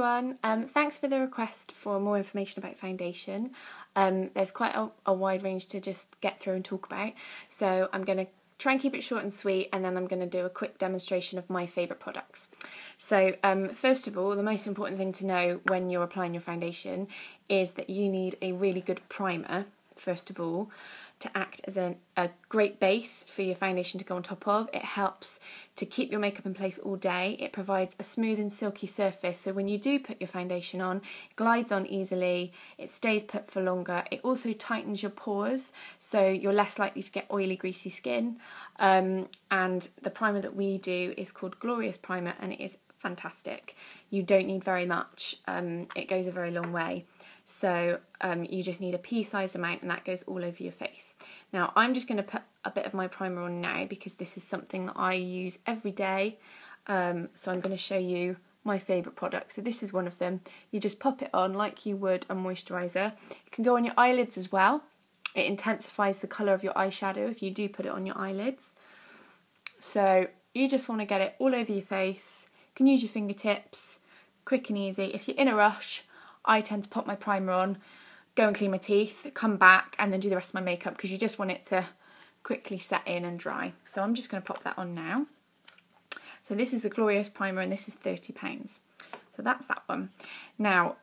everyone, thanks for the request for more information about foundation. There's quite a wide range to just get through and talk about, so I'm going to try and keep it short and sweet, and then I'm going to do a quick demonstration of my favourite products. So first of all, the most important thing to know when you're applying your foundation is that you need a really good primer, first of all, to act as a great base for your foundation to go on top of. It helps to keep your makeup in place all day. It provides a smooth and silky surface, so when you do put your foundation on, it glides on easily, it stays put for longer. It also tightens your pores, so you're less likely to get oily, greasy skin. And the primer that we do is called Glorious Primer, and it is fantastic. You don't need very much. It goes a very long way. So you just need a pea-sized amount, and that goes all over your face. Now I'm just going to put a bit of my primer on now because this is something that I use every day. So I'm going to show you my favourite product. So this is one of them. You just pop it on like you would a moisturiser. It can go on your eyelids as well. It intensifies the colour of your eyeshadow if you do put it on your eyelids. So you just want to get it all over your face. You can use your fingertips, quick and easy. If you're in a rush, I tend to pop my primer on, go and clean my teeth, come back and then do the rest of my makeup because you just want it to quickly set in and dry. So I'm just going to pop that on now. So this is the Glorious Primer, and this is £30. So that's that one. Now,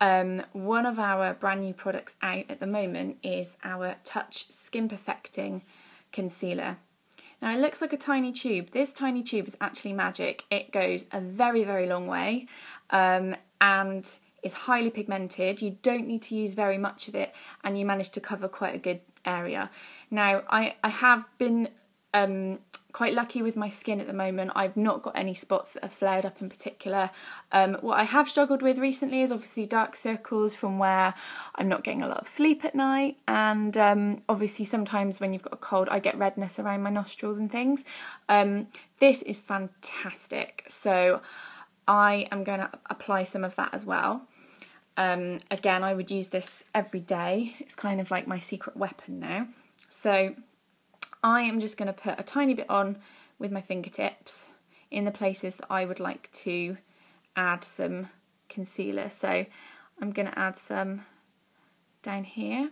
one of our brand new products out at the moment is our Touch Skin Perfecting Concealer. Now it looks like a tiny tube. This tiny tube is actually magic. It goes a very, very long way, and is highly pigmented. You don't need to use very much of it, and you manage to cover quite a good area. Now I have been quite lucky with my skin at the moment. I've not got any spots that have flared up in particular. What I have struggled with recently is obviously dark circles from where I'm not getting a lot of sleep at night, and obviously sometimes when you've got a cold I get redness around my nostrils and things. This is fantastic, so I am going to apply some of that as well. Again, I would use this every day. It's kind of like my secret weapon now. So I am just going to put a tiny bit on with my fingertips in the places that I would like to add some concealer. So I'm going to add some down here.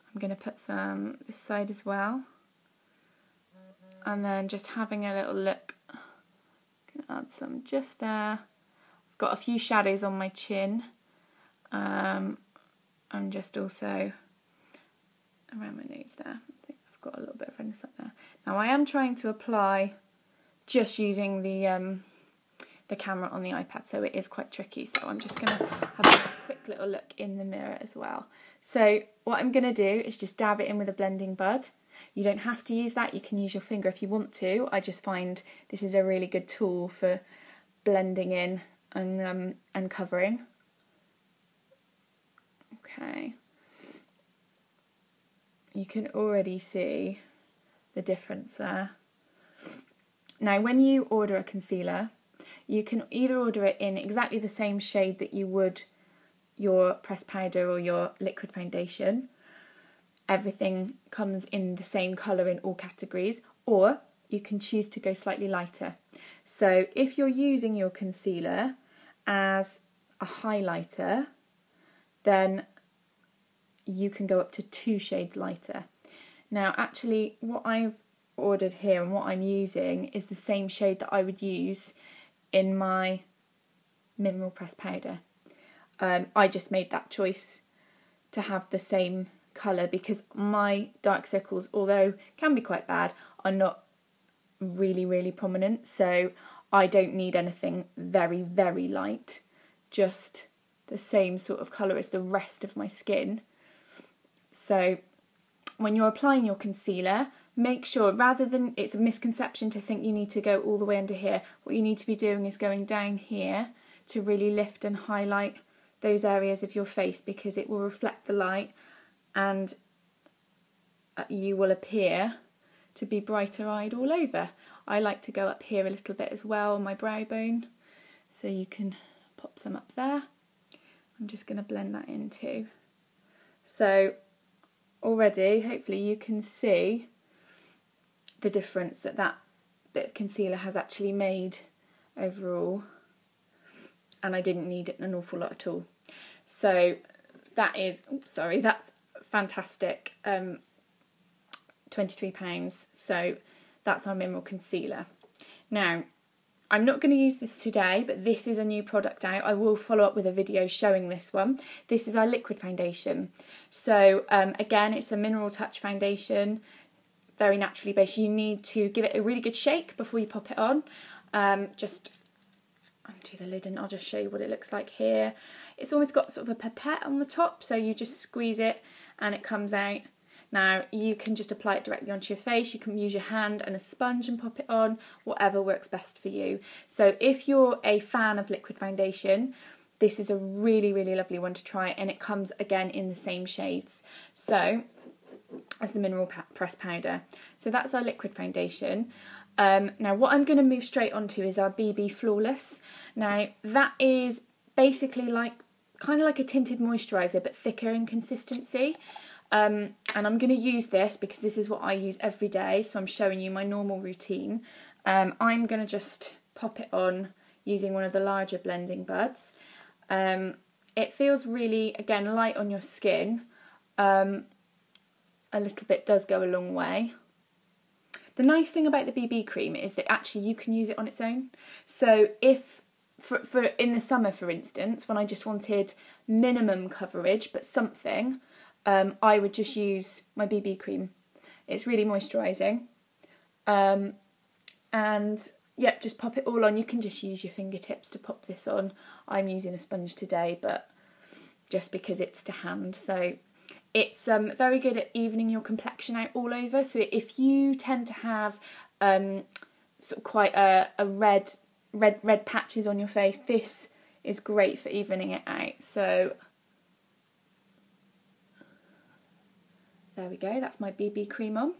I'm going to put some this side as well. And then just having a little look. Add some just there. I've got a few shadows on my chin, and just also around my nose there. I think I've got a little bit of redness up there. Now I am trying to apply just using the camera on the iPad, so it is quite tricky. So I'm just going to have a quick little look in the mirror as well. So what I'm going to do is just dab it in with a blending bud. You don't have to use that, you can use your finger if you want to. I just find this is a really good tool for blending in and covering. Okay. You can already see the difference there. Now when you order a concealer, you can either order it in exactly the same shade that you would your pressed powder or your liquid foundation. Everything comes in the same colour in all categories, or you can choose to go slightly lighter. So if you're using your concealer as a highlighter, then you can go up to 2 shades lighter. Now actually what I've ordered here and what I'm using is the same shade that I would use in my mineral pressed powder. I just made that choice to have the same colour because my dark circles, although can be quite bad, are not really, really prominent, so I don't need anything very, very light, just the same sort of colour as the rest of my skin. So when you're applying your concealer, make sure, rather than, it's a misconception to think you need to go all the way under here, what you need to be doing is going down here to really lift and highlight those areas of your face, because it will reflect the light and you will appear to be brighter eyed all over. I like to go up here a little bit as well on my brow bone, so you can pop some up there. I'm just going to blend that in too. So already, hopefully you can see the difference that that bit of concealer has actually made overall. and I didn't need an awful lot at all. So that is, that's fantastic. £23. So that's our mineral concealer. Now, I'm not going to use this today, but this is a new product out. I will follow up with a video showing this one. This is our liquid foundation. So again, it's a Mineral Touch foundation, very naturally based. You need to give it a really good shake before you pop it on. Just undo the lid and I'll just show you what it looks like here. It's almost got sort of a pipette on the top, so you just squeeze it and it comes out. Now, you can just apply it directly onto your face. You can use your hand and a sponge and pop it on, whatever works best for you. So if you're a fan of liquid foundation, this is a really, really lovely one to try, and it comes again in the same shades so as the Mineral Press Powder. So that's our liquid foundation. Now what I'm going to move straight onto is our BB Flawless. Now that is basically kind of like a tinted moisturiser, but thicker in consistency. And I'm going to use this because this is what I use every day, so I'm showing you my normal routine. I'm going to just pop it on using one of the larger blending buds. It feels really, again, light on your skin. A little bit does go a long way. The nice thing about the BB cream is that actually you can use it on its own. So if, for in the summer for instance, when I just wanted minimum coverage but something, I would just use my BB cream. It's really moisturising. And yeah, just pop it all on. You can just use your fingertips to pop this on. I'm using a sponge today, but just because it's to hand. So it's very good at evening your complexion out all over. So if you tend to have sort of quite a red patches on your face, this is great for evening it out. So there we go, that's my BB cream on.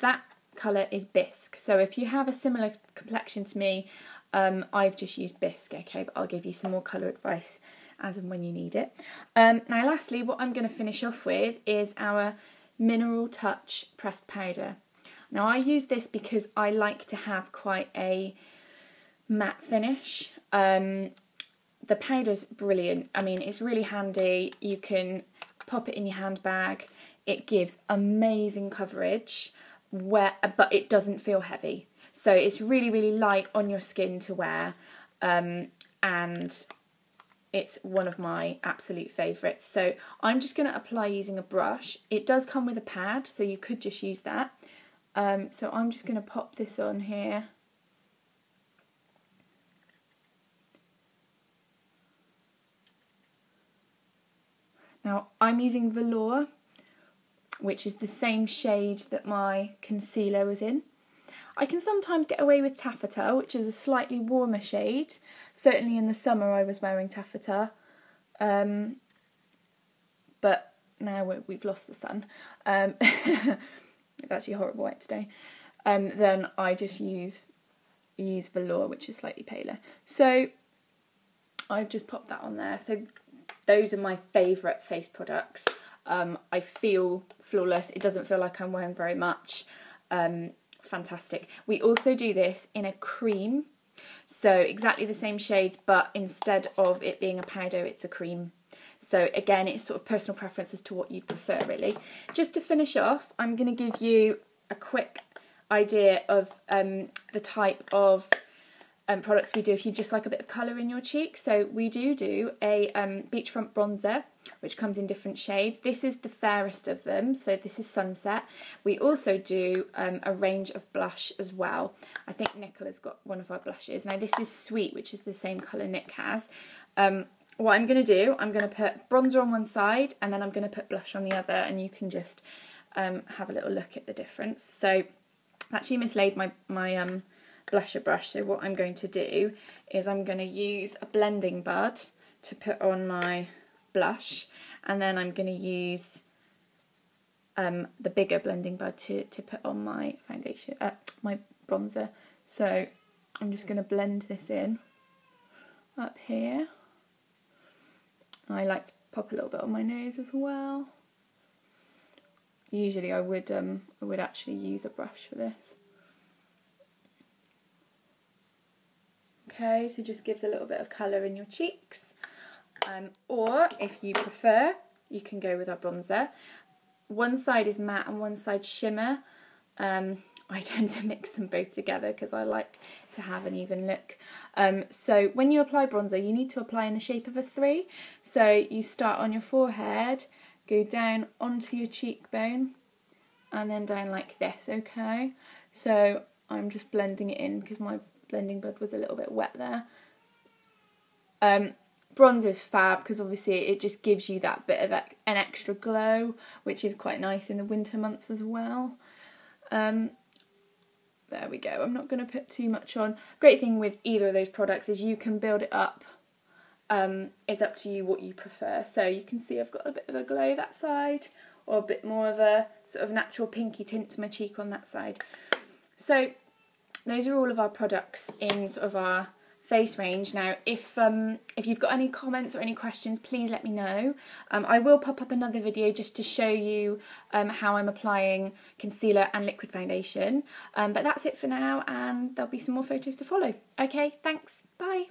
That colour is Bisque, so if you have a similar complexion to me, I've just used Bisque, okay, but I'll give you some more colour advice as and when you need it. Now lastly, what I'm going to finish off with is our Mineral Touch Pressed Powder. Now I use this because I like to have quite a matte finish. The powder's brilliant. I mean, it's really handy. You can pop it in your handbag. It gives amazing coverage, but it doesn't feel heavy. So it's really, really light on your skin to wear, and it's one of my absolute favourites. So I'm just going to apply using a brush. It does come with a pad, so you could just use that. So I'm just going to pop this on here. Now I'm using Velour, which is the same shade that my concealer was in. I can sometimes get away with Taffeta, which is a slightly warmer shade. Certainly in the summer I was wearing Taffeta, but now we've lost the sun. It's actually horrible out today. Then I just use Velour, which is slightly paler. So I've just popped that on there. So those are my favourite face products. I feel flawless. It doesn't feel like I'm wearing very much. Fantastic. We also do this in a cream. So exactly the same shades, but instead of it being a powder, it's a cream. So again, it's sort of personal preference as to what you'd prefer, really. Just to finish off, I'm going to give you a quick idea of the type of products we do if you just like a bit of colour in your cheeks. So we do a beachfront bronzer, which comes in different shades. This is the fairest of them, so this is Sunset. We also do a range of blush as well. I think Nicola's got one of our blushes. Now this is Sweet, which is the same colour Nick has. What I'm going to do, I'm going to put bronzer on one side and then I'm going to put blush on the other, and you can just have a little look at the difference. So I've actually mislaid my blusher brush, so what I'm going to do is I'm going to use a blending bud to put on my blush, and then I'm going to use the bigger blending bud to put on my foundation, my bronzer. So I'm just going to blend this in up here. I like to pop a little bit on my nose as well. Usually I would actually use a brush for this. okay, so just gives a little bit of colour in your cheeks. Or if you prefer, you can go with our bronzer. One side is matte and one side shimmer. I tend to mix them both together because I like to have an even look. So when you apply bronzer, you need to apply in the shape of a 3. So you start on your forehead, go down onto your cheekbone, and then down like this, okay? So I'm just blending it in because my blending bud was a little bit wet there. Bronzer is fab because obviously it just gives you that bit of an extra glow, which is quite nice in the winter months as well. There we go. I'm not going to put too much on. Great thing with either of those products is you can build it up. It's up to you what you prefer. So you can see I've got a bit of a glow that side, or a bit more of a sort of natural pinky tint to my cheek on that side. So those are all of our products in sort of our face range. Now if you've got any comments or any questions, please let me know. I will pop up another video just to show you how I'm applying concealer and liquid foundation, but that's it for now, and there'll be some more photos to follow. Okay, thanks, bye.